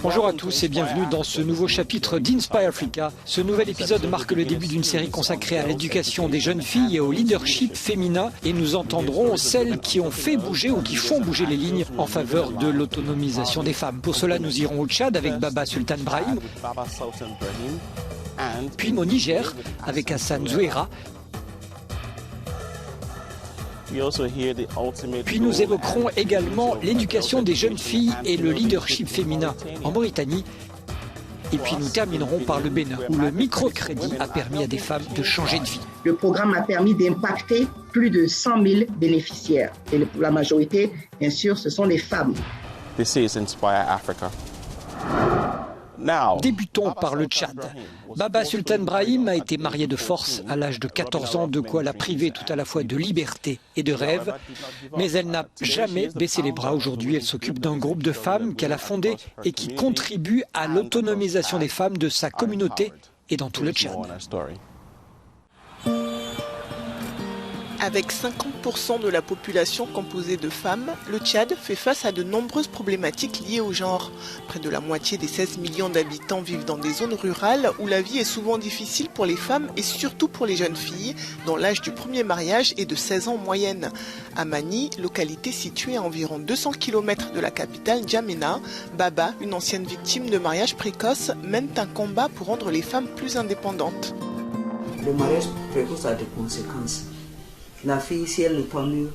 Bonjour à tous et bienvenue dans ce nouveau chapitre d'Inspire Africa. Ce nouvel épisode marque le début d'une série consacrée à l'éducation des jeunes filles et au leadership féminin, et nous entendrons celles qui ont fait bouger ou qui font bouger les lignes en faveur de l'autonomisation des femmes. Pour cela, nous irons au Tchad avec Baba Sultan Brahim, puis au Niger avec Hassan Zouera. Puis nous évoquerons également l'éducation des jeunes filles et le leadership féminin en Mauritanie. Et puis nous terminerons par le Bénin, où le microcrédit a permis à des femmes de changer de vie. Le programme a permis d'impacter plus de 100 000 bénéficiaires. Et pour la majorité, bien sûr, ce sont les femmes. This is Inspire Africa. Débutons par le Tchad. Baba Sultan Brahim a été mariée de force à l'âge de 14 ans, de quoi la priver tout à la fois de liberté et de rêve. Mais elle n'a jamais baissé les bras. Aujourd'hui, elle s'occupe d'un groupe de femmes qu'elle a fondé et qui contribue à l'autonomisation des femmes de sa communauté et dans tout le Tchad. Avec 50% de la population composée de femmes, le Tchad fait face à de nombreuses problématiques liées au genre. Près de la moitié des 16 millions d'habitants vivent dans des zones rurales où la vie est souvent difficile pour les femmes et surtout pour les jeunes filles, dont l'âge du premier mariage est de 16 ans en moyenne. À Mani, localité située à environ 200 km de la capitale N'Djamena, Baba, une ancienne victime de mariage précoce, mène un combat pour rendre les femmes plus indépendantes. Le mariage précoce a des conséquences. La fille, si elle n'est pas mûre,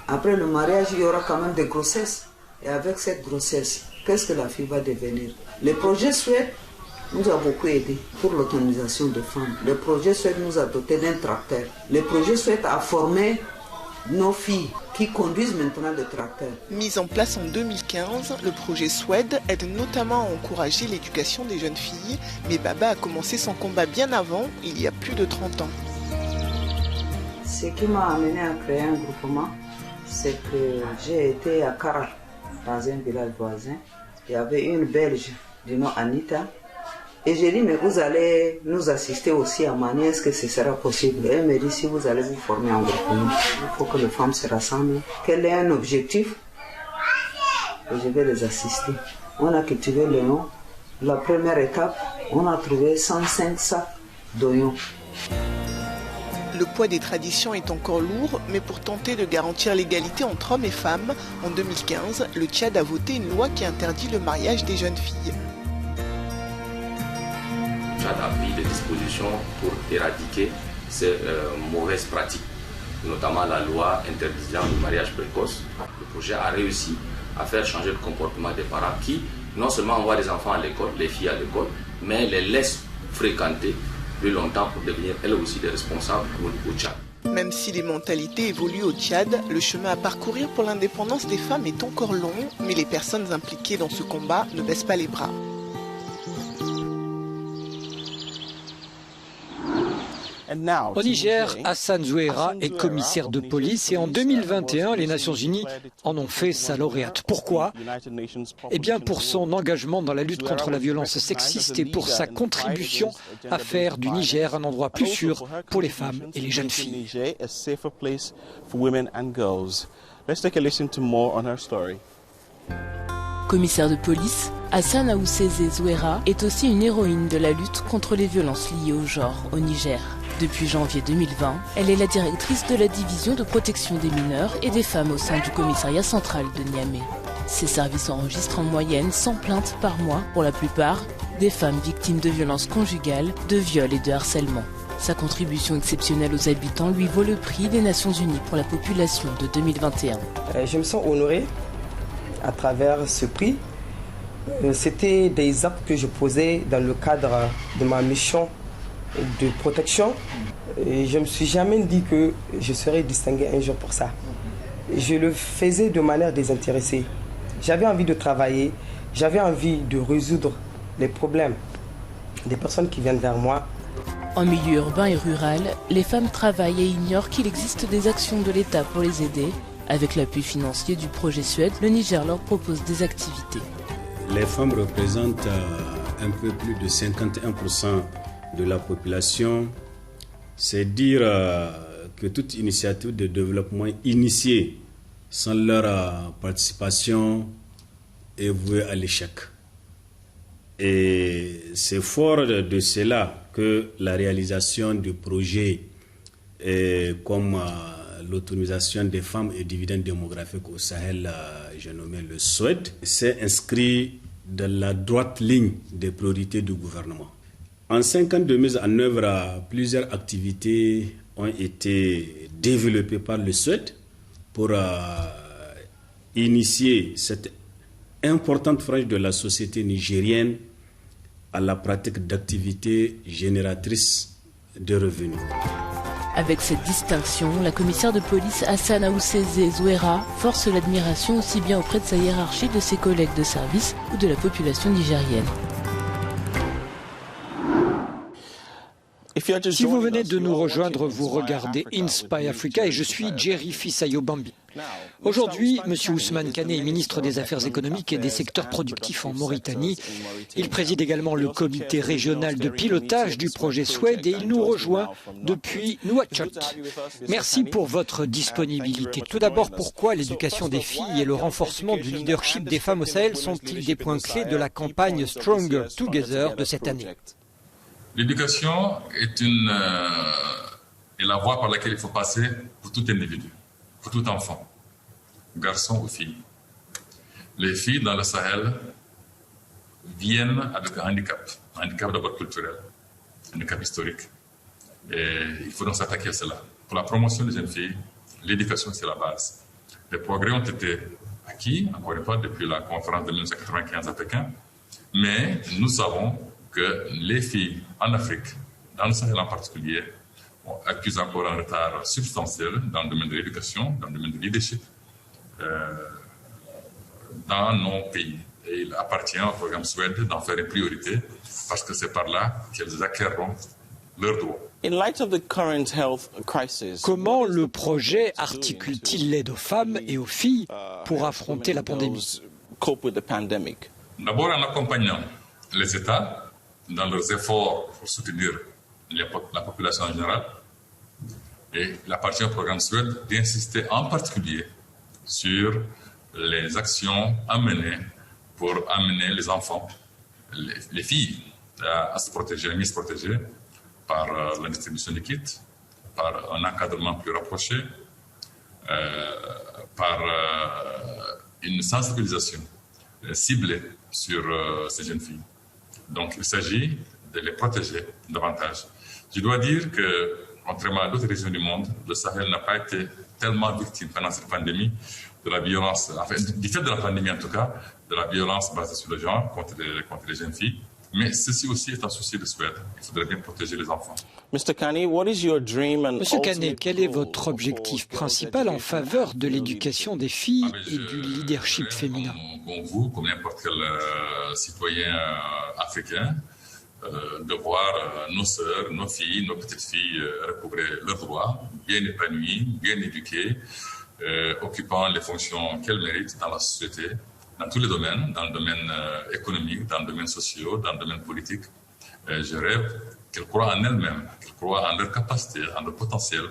après le mariage, il y aura quand même des grossesses. Et avec cette grossesse, qu'est-ce que la fille va devenir? Le projet SWED nous a beaucoup aidé pour l'autonomisation des femmes. Le projet SWED nous a doté d'un tracteur. Le projet SWED a formé nos filles qui conduisent maintenant le tracteur. Mis en place en 2015, le projet SWED aide notamment à encourager l'éducation des jeunes filles. Mais Baba a commencé son combat bien avant, il y a plus de 30 ans. Ce qui m'a amené à créer un groupement, c'est que j'ai été à Kara, dans un village voisin. Il y avait une Belge du nom Anita. Et j'ai dit, mais vous allez nous assister aussi à Mani, est-ce que ce sera possible? Elle me dit, si vous allez vous former en groupement, il faut que les femmes se rassemblent. Quel est un objectif? Et je vais les assister. On a cultivé l'oignon. La première étape, on a trouvé 105 sacs d'oignons. Le poids des traditions est encore lourd, mais pour tenter de garantir l'égalité entre hommes et femmes, en 2015, le Tchad a voté une loi qui interdit le mariage des jeunes filles. Le Tchad a pris des dispositions pour éradiquer ces mauvaises pratiques, notamment la loi interdisant le mariage précoce. Le projet a réussi à faire changer le comportement des parents qui, non seulement envoient les enfants à l'école, les filles à l'école, mais les laissent fréquenter plus longtemps pour devenir elles aussi des responsables au Tchad. Même si les mentalités évoluent au Tchad, le chemin à parcourir pour l'indépendance des femmes est encore long, mais les personnes impliquées dans ce combat ne baissent pas les bras. Au Niger, Hassan Zouera est commissaire de police et en 2021, les Nations Unies en ont fait sa lauréate. Pourquoi? Eh bien pour son engagement dans la lutte contre la violence sexiste et pour sa contribution à faire du Niger un endroit plus sûr pour les femmes et les jeunes filles. Commissaire de police, Hassan Aoussezé Zouera est aussi une héroïne de la lutte contre les violences liées au genre au Niger. Depuis janvier 2020, elle est la directrice de la division de protection des mineurs et des femmes au sein du commissariat central de Niamey. Ces services enregistrent en moyenne 100 plaintes par mois, pour la plupart des femmes victimes de violences conjugales, de viols et de harcèlement. Sa contribution exceptionnelle aux habitants lui vaut le prix des Nations Unies pour la population de 2021. Je me sens honoré à travers ce prix. C'était des actes que je posais dans le cadre de ma mission de protection. Et je ne me suis jamais dit que je serais distingué un jour pour ça. Je le faisais de manière désintéressée. J'avais envie de travailler, j'avais envie de résoudre les problèmes des personnes qui viennent vers moi. En milieu urbain et rural, les femmes travaillent et ignorent qu'il existe des actions de l'État pour les aider. Avec l'appui financier du projet SWED, le Niger leur propose des activités. Les femmes représentent un peu plus de 51% de la population. C'est dire que toute initiative de développement initiée sans leur participation est voué à l'échec. Et c'est fort de cela que la réalisation de projets comme l'autonomisation des femmes et dividendes démographiques au Sahel, j'ai nommé le SOED, s'est inscrit dans la droite ligne des priorités du gouvernement. En 5 ans de mise en œuvre, plusieurs activités ont été développées par le SOED pour initier cette importante frange de la société nigérienne à la pratique d'activités génératrices de revenus. Avec cette distinction, la commissaire de police Hassana Oussezé Zouera force l'admiration aussi bien auprès de sa hiérarchie, de ses collègues de service ou de la population nigérienne. Si vous venez de nous rejoindre, vous regardez Inspire Africa et je suis Jerry Fisayo Bambi. Aujourd'hui, M. Ousmane Kane est ministre des Affaires économiques et des secteurs productifs en Mauritanie. Il préside également le comité régional de pilotage du projet SOED et il nous rejoint depuis Nouakchott. Merci pour votre disponibilité. Tout d'abord, pourquoi l'éducation des filles et le renforcement du leadership des femmes au Sahel sont-ils des points clés de la campagne Stronger Together de cette année ? L'éducation est la voie par laquelle il faut passer pour tout individu, pour tout enfant, garçon ou fille. Les filles dans le Sahel viennent avec un handicap d'abord culturel, un handicap historique. Et il faut donc s'attaquer à cela. Pour la promotion des jeunes filles, l'éducation c'est la base. Les progrès ont été acquis, encore une fois, depuis la conférence de 1995 à Pékin, mais nous savons que les filles en Afrique, dans le Sahel en particulier, accusent encore un retard substantiel dans le domaine de l'éducation, dans le domaine du leadership, dans nos pays. Et il appartient au programme SOED d'en faire une priorité parce que c'est par là qu'elles acquerront leurs droits. Comment le projet articule-t-il l'aide aux femmes et aux filles pour affronter la pandémie ? D'abord en accompagnant les États dans leurs efforts pour soutenir la population en général. Et il appartient au programme SOED d'insister en particulier sur les actions à mener pour amener les enfants, les filles, à se protéger, à mieux se protéger par la distribution des kits, par un encadrement plus rapproché, par une sensibilisation ciblée sur ces jeunes filles. Donc, il s'agit de les protéger davantage. Je dois dire que, contrairement à d'autres régions du monde, le Sahel n'a pas été tellement victime pendant cette pandémie de la violence, enfin, du fait de la pandémie en tout cas, de la violence basée sur le genre contre les jeunes filles. Mais ceci aussi est un souci de SOED. Il faudrait bien protéger les enfants. Monsieur Kane, quel est votre objectif principal en faveur de l'éducation des filles et du leadership féminin ? Comme vous, comme n'importe quel citoyen africain, de voir nos sœurs, nos filles, nos petites filles recouvrer leurs droits, bien épanouies, bien éduquées, occupant les fonctions qu'elles méritent dans la société, dans tous les domaines, dans le domaine économique, dans le domaine social, dans le domaine politique. Je rêve qu'elles croient en elles-mêmes, qu'elles croient en leur capacité, en leur potentiel,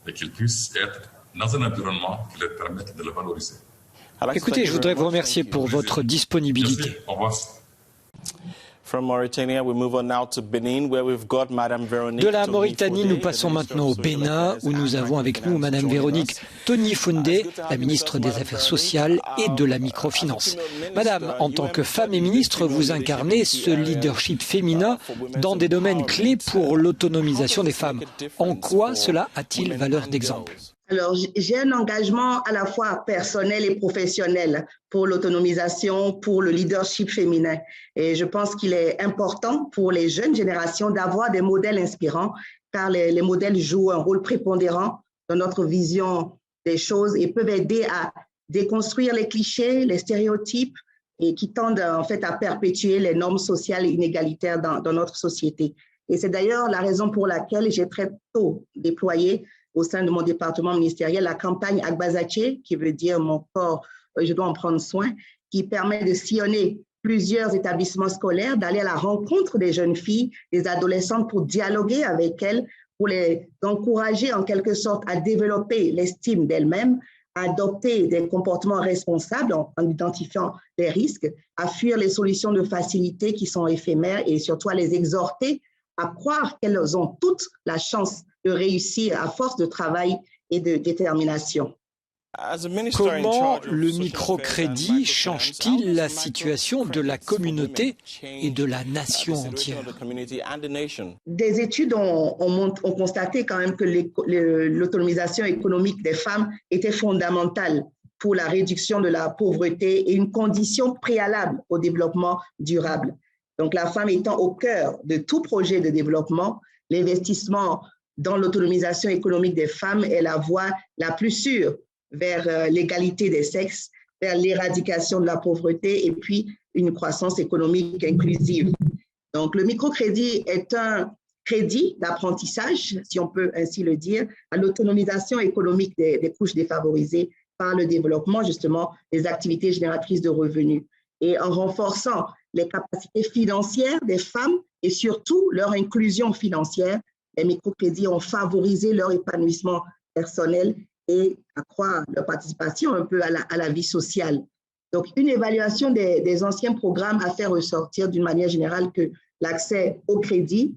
et qu'elles puissent être dans un environnement qui leur permette de le valoriser. Écoutez, je voudrais vous remercier pour votre disponibilité. Merci. Au revoir. De la Mauritanie, nous passons maintenant au Bénin, où nous avons avec nous Madame Véronique Tony-Foundé, la ministre des Affaires sociales et de la microfinance. Madame, en tant que femme et ministre, vous incarnez ce leadership féminin dans des domaines clés pour l'autonomisation des femmes. En quoi cela a-t-il valeur d'exemple ? Alors, j'ai un engagement à la fois personnel et professionnel pour l'autonomisation, pour le leadership féminin. Et je pense qu'il est important pour les jeunes générations d'avoir des modèles inspirants, car les modèles jouent un rôle prépondérant dans notre vision des choses et peuvent aider à déconstruire les clichés, les stéréotypes et qui tendent en fait à perpétuer les normes sociales inégalitaires dans notre société. Et c'est d'ailleurs la raison pour laquelle j'ai très tôt déployé au sein de mon département ministériel, la campagne Agbazaché, qui veut dire mon corps, je dois en prendre soin, qui permet de sillonner plusieurs établissements scolaires, d'aller à la rencontre des jeunes filles, des adolescentes pour dialoguer avec elles, pour les encourager en quelque sorte à développer l'estime d'elles-mêmes, à adopter des comportements responsables en identifiant les risques, à fuir les solutions de facilité qui sont éphémères et surtout à les exhorter à croire qu'elles ont toute la chance de réussir à force de travail et de détermination. Comment le microcrédit change-t-il la situation de la communauté et de la nation entière? Des études ont constaté quand même que l'autonomisation économique des femmes était fondamentale pour la réduction de la pauvreté et une condition préalable au développement durable. Donc la femme étant au cœur de tout projet de développement, l'investissement dans l'autonomisation économique des femmes est la voie la plus sûre vers l'égalité des sexes, vers l'éradication de la pauvreté et puis une croissance économique inclusive. Donc, le microcrédit est un crédit d'apprentissage, si on peut ainsi le dire, à l'autonomisation économique des couches défavorisées par le développement, justement, des activités génératrices de revenus. Et en renforçant les capacités financières des femmes et surtout leur inclusion financière, les microcrédits ont favorisé leur épanouissement personnel et accroît leur participation un peu à la vie sociale. Donc, une évaluation des anciens programmes a fait ressortir d'une manière générale que l'accès au crédit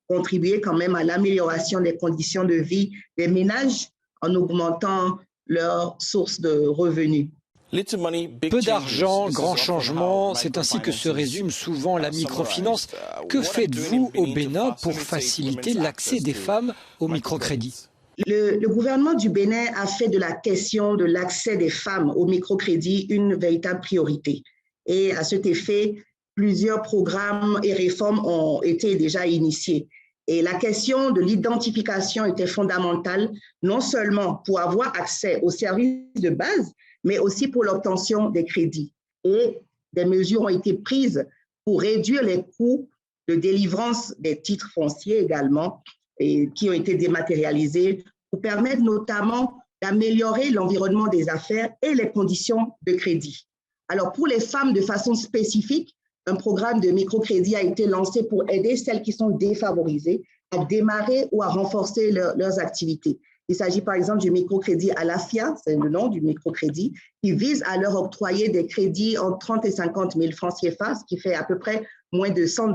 contribuait quand même à l'amélioration des conditions de vie des ménages en augmentant leurs sources de revenus. Peu d'argent, grand changement, c'est ainsi que se résume souvent la microfinance. Que faites-vous au Bénin pour faciliter l'accès des femmes au microcrédit? Le gouvernement du Bénin a fait de la question de l'accès des femmes au microcrédit une véritable priorité. Et à cet effet, plusieurs programmes et réformes ont été déjà initiés. Et la question de l'identification était fondamentale, non seulement pour avoir accès aux services de base, mais aussi pour l'obtention des crédits. Et des mesures ont été prises pour réduire les coûts de délivrance des titres fonciers également, et qui ont été dématérialisés, pour permettre notamment d'améliorer l'environnement des affaires et les conditions de crédit. Alors, pour les femmes, de façon spécifique, un programme de microcrédit a été lancé pour aider celles qui sont défavorisées à démarrer ou à renforcer leurs activités. Il s'agit par exemple du microcrédit Alafia, c'est le nom du microcrédit, qui vise à leur octroyer des crédits entre 30 et 50 000 francs CFA, ce qui fait à peu près moins de $100.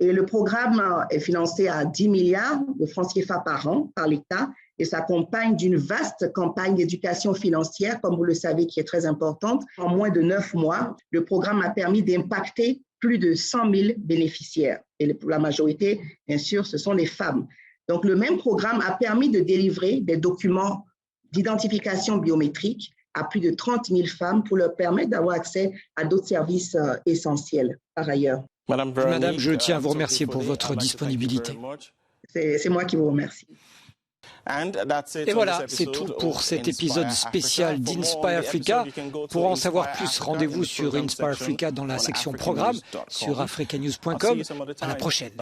Et le programme est financé à 10 milliards de francs CFA par an par l'État et s'accompagne d'une vaste campagne d'éducation financière, comme vous le savez, qui est très importante. En moins de 9 mois, le programme a permis d'impacter plus de 100 000 bénéficiaires. Et pour la majorité, bien sûr, ce sont les femmes. Donc, le même programme a permis de délivrer des documents d'identification biométrique à plus de 30 000 femmes pour leur permettre d'avoir accès à d'autres services essentiels par ailleurs. Madame, je tiens à vous remercier pour votre disponibilité. C'est moi qui vous remercie. Et voilà, c'est tout pour cet épisode spécial d'Inspire Africa. Pour en savoir plus, rendez-vous sur Inspire Africa dans la section programme sur africanews.com. À la prochaine.